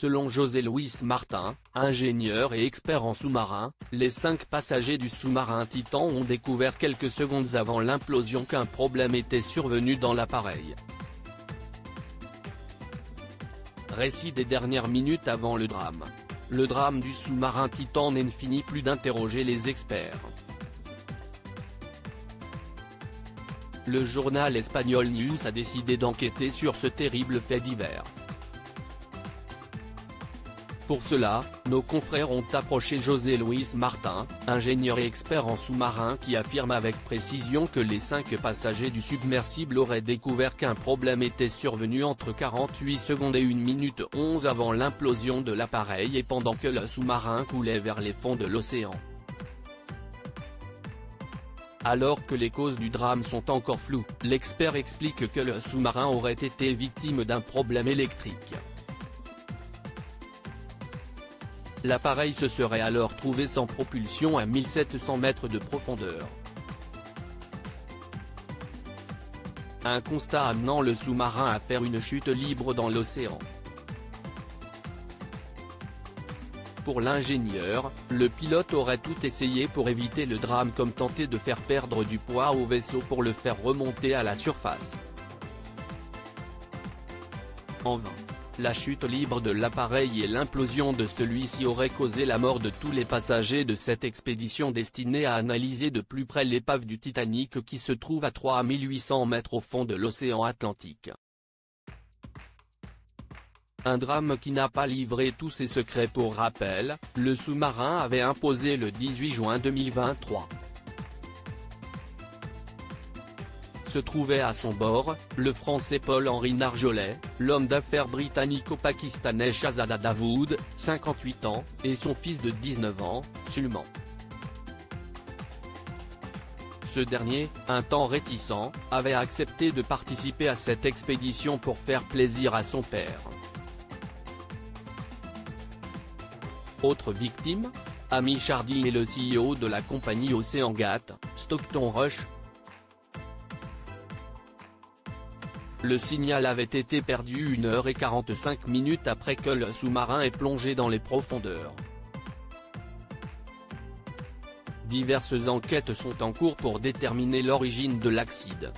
Selon José Luis Martin, ingénieur et expert en sous-marins, les 5 passagers du sous-marin Titan ont découvert quelques secondes avant l'implosion qu'un problème était survenu dans l'appareil. Récit des dernières minutes avant le drame. Le drame du sous-marin Titan n'en finit plus d'interroger les experts. Le journal espagnol News a décidé d'enquêter sur ce terrible fait divers. Pour cela, nos confrères ont approché José Luis Martin, ingénieur et expert en sous-marin qui affirme avec précision que les 5 passagers du submersible auraient découvert qu'un problème était survenu entre 48 secondes et 1 minute 11 avant l'implosion de l'appareil et pendant que le sous-marin coulait vers les fonds de l'océan. Alors que les causes du drame sont encore floues, l'expert explique que le sous-marin aurait été victime d'un problème électrique. L'appareil se serait alors trouvé sans propulsion à 1700 mètres de profondeur. Un constat amenant le sous-marin à faire une chute libre dans l'océan. Pour l'ingénieur, le pilote aurait tout essayé pour éviter le drame comme tenter de faire perdre du poids au vaisseau pour le faire remonter à la surface. En vain. La chute libre de l'appareil et l'implosion de celui-ci auraient causé la mort de tous les passagers de cette expédition destinée à analyser de plus près l'épave du Titanic qui se trouve à 3800 mètres au fond de l'océan Atlantique. Un drame qui n'a pas livré tous ses secrets. Pour rappel, le sous-marin avait implosé le 18 juin 2023. Se trouvait à son bord, le Français Paul-Henri Narjolet, l'homme d'affaires britannico-pakistanais Shahzada Dawood, 58 ans, et son fils de 19 ans, Sulman. Ce dernier, un temps réticent, avait accepté de participer à cette expédition pour faire plaisir à son père. Autre victime, Amy Chardy et le CEO de la compagnie OceanGate, Stockton Rush. Le signal avait été perdu 1h45 après que le sous-marin ait plongé dans les profondeurs. Diverses enquêtes sont en cours pour déterminer l'origine de l'accident.